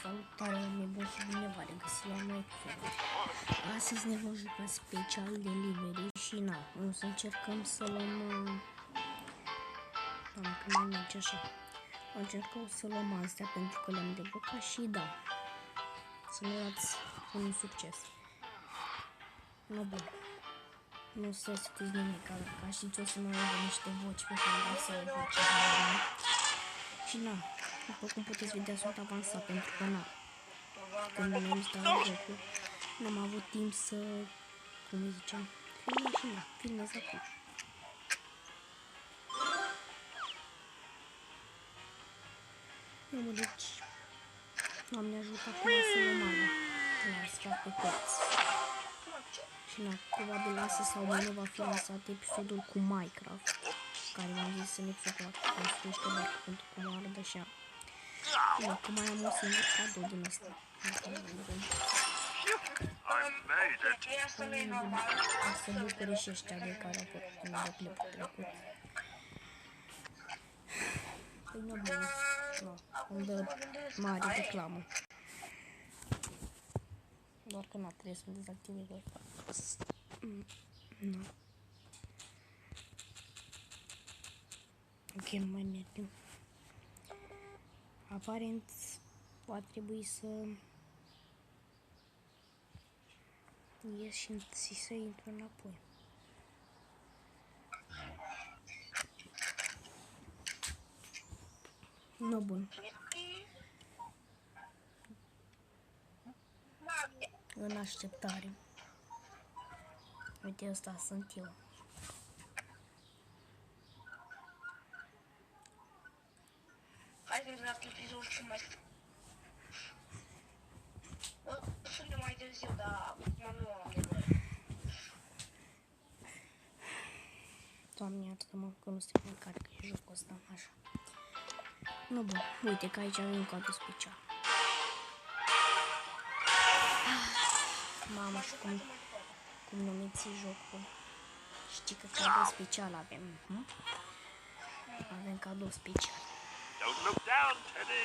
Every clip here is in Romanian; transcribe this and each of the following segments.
Salutare, oameni buni și bine v-am regăsit la noi. Astăzi ne vom juca special delivery și na, o să încercăm să luăm... Doamne, că mai merge așa. Încercăm să luăm astea pentru că le-am deblocat și da, să ne luați un succes. Nu bun. Nu să știți nimic, ca știți o să mai avem niște voci pe care să le voce. Și na, după cum puteți vedea, sunt avansat pentru că na, când ne-am instalat jocul, n-am avut timp să, cum ziceam, filmez și na, filmez acum. Deci, Doamne ajută acum să luăm alea, la sfat pe toți. Și na, probabil astăzi sau mâine va fi lansat episodul cu Minecraft, care v-am zis în episodul ăla, construiește barcă pentru că mă arăt așa. Da, că mai am un singur cadou din ăsta. Să bucure și ăștia de care au făcut un clipul trecut. Păi nu bine, nu, îmi dă mare reclamă. Doar că n-a trebuit să-mi dezactivez ăsta. Nu. Ok, nu mai mergem. Aparent va trebui să ies și să intru înapoi. Nu bun. În așteptare. Uite, ăsta sunt eu. Hai să la televizor și mai... Sunt mai târziu, dar acum nu am nevoie. Doamne, iartă-mă că nu se mai încarcă jocul ăsta, așa. Nu bun, uite că aici avem un cadou special. Mamă, și cum numiți jocul. Știi că cadou special avem. Avem cadou special. Don't look down, Teddy.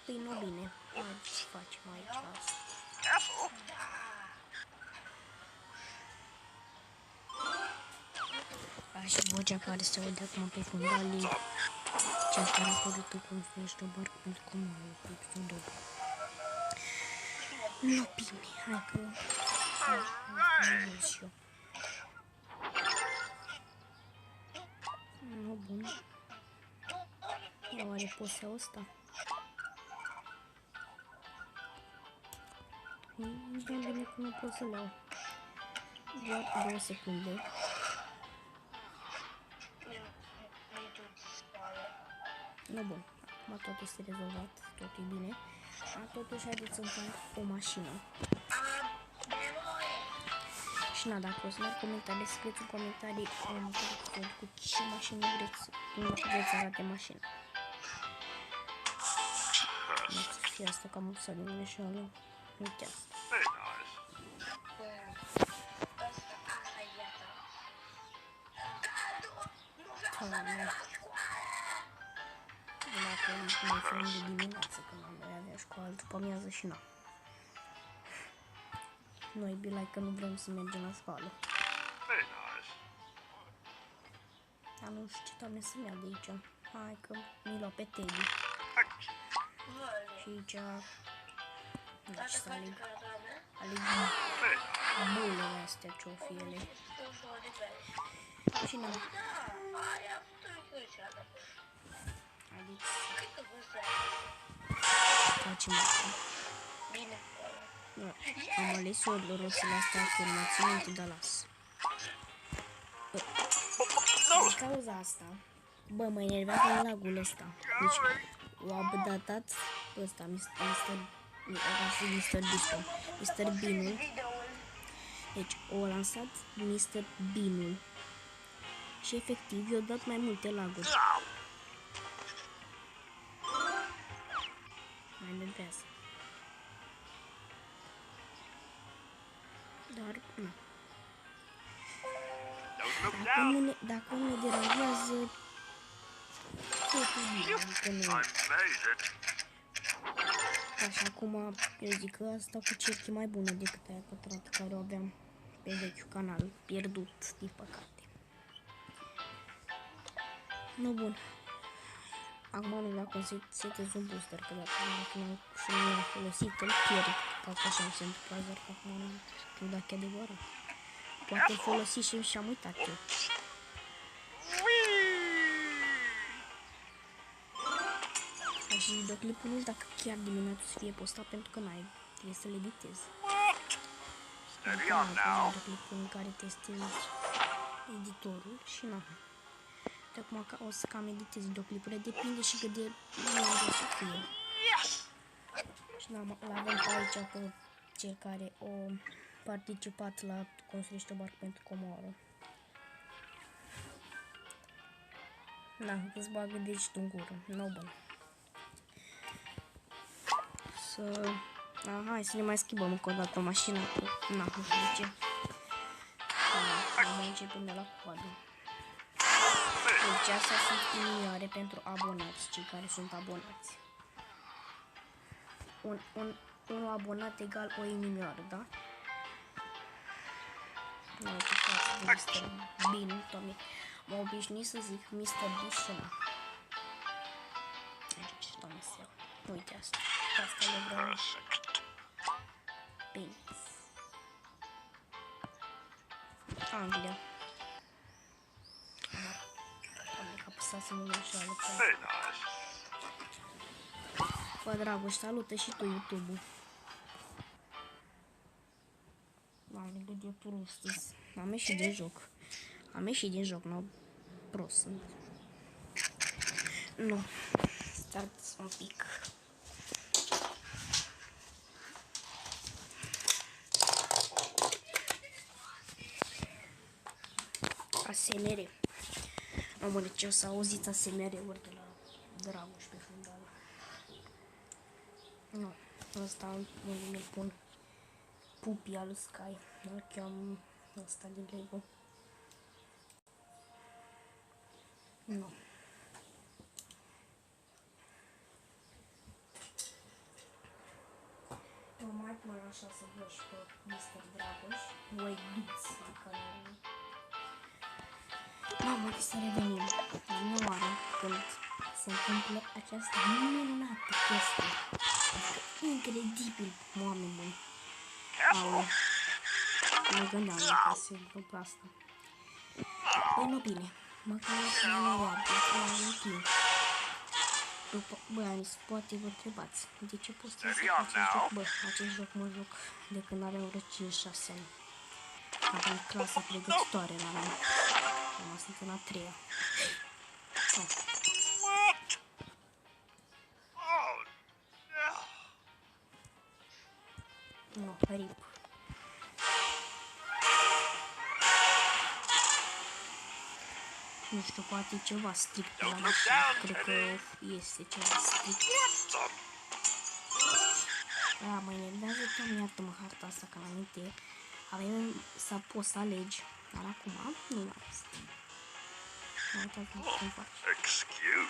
Păi nu bine, hai să facem aici asta. Careful. Și vocea care se aude acum pe fundalii, cea care a apărut în construiește o barcă pentru că mă au episodul. Nu bine, hai că nu văd și eu. Nu bun. Oare pot să iau ăsta? Nu bine că nu pot să-l iau. Doar 2 secunde. Nu bun, acum tot este rezolvat, tot e bine. Totuși haideți să-mi fac o mașină. Și na, dacă o să merg comentarii, scrieți în comentarii cu ce mașină vreți, cum vreți să arate mașina. Nu să fie asta cam să din greșeală. Uite asta. Very nice. Dacă mai fiind de dimineață, când am mai avea școală după amiază și na. Noi bilai că nu vrem să mergem la școală. Very nice. Dar nu știu ce doamne să-mi ia de aici. Hai că mi-l luau pe Teddy. Și aici... Nu știu să aleg. Aleg bulele astea ce-o fi ele. Și na. Haideți să facem asta. Bine. Da. Am ales rosile astea afirmații înainte de las. Din cauza asta, bă, mă enervează lagul ăsta. Deci, l-au updatat pe ăsta, Mr. Bean-ul. Deci, o lansat Mr. Bean-ul. Și efectiv, i-au dat mai multe laguri. Mai enervează. Dar, nu. Dacă nu ne deranjează, tot destul bine, adică nu. I made it. Așa, acum eu zic că asta cu cerchi e mai bună decât aia pătrată care o aveam pe vechiul canal, pierdut, din păcate. Nu, bun. Acum nu dacă setez un booster, că dacă nu și nu l-am folosit, îl pierd. Ca așa mi se întâmplă, doar că acum nu știu dacă e adevărat. Poate folosi și am uitat eu. Și videoclipul nu dacă chiar dimineața să fie postat pentru că n-ai, trebuie să le editez. Steady on now. Videoclipul în care testez editorul și na. De acum o să cam editez videoclipurile, depinde și cât de lungă să fie. Și l-avem pe aici cu cel care a participat la Construiește o barcă pentru Comoră. Na, îți bagă deci tu în gură, no bun. Hai să ne mai schimbăm încă o dată mașina, că na, nu știu de ce. Mai începem de la coadă. Deci astea sunt inimioare pentru abonați, cei care sunt abonați. Un abonat egal o inimioară, da? Nu, uite, față de Mr. Bean, Tommy. M-a obișnuit să zic Mr. Bean și na. Aici, Tommy Seo. Uite asta. Asta le vreau. Penis. Anglia. Am apăsat să nu așa lucră. Very nice. Bă, Dragoș, salută și tu YouTube-ul. Doamne, cât de prost. Am ieșit din joc. Am ieșit din joc, nu prost sunt. Nu. Stați un pic. ASMR. Mamă, de ce o să auziți ASMR-uri de la Dragoș pe fundal? Nu, ăsta îmi pun Pupi al Sky, îl cheam ăsta din Lego. Nu. Eu mai pun așa să văd și pe Mr. Dragoș. Voi duți în canalul. Mamă, să revenim. Am o oară când se întâmplă această minunată chestie. Adică incredibil, oameni buni. Au, mă gândeam că se întâmplă asta. Păi nu bine, măcar să nu iar, să nu știu. După, bă, Anis, poate vă întrebați, de ce postez acest joc? Bă, acest joc mă joc de când aveam vreo 5-6 ani. Aveam clasă pregătitoare la noi. Am sunt în a treia. Oh. Nu, rip. Nu știu, poate ceva strict la mașină. Cred că este ceva strict. Da, mă enervează, Tom, iartă-mă harta asta, că înainte aveam să poți să alegi. Dar acum nu mai este. Uitați cum faci. Excuse you.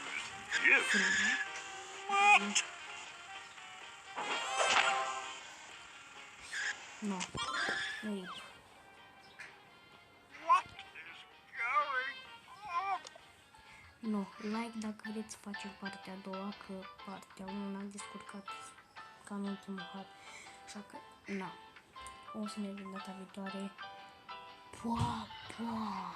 Nu. Rip. What is going on? Nu. Like dacă vreți să facem partea a doua, că partea 1 n-am descurcat ca în ultimul har. Așa că, na. O să ne vedem data viitoare. Pua, pua.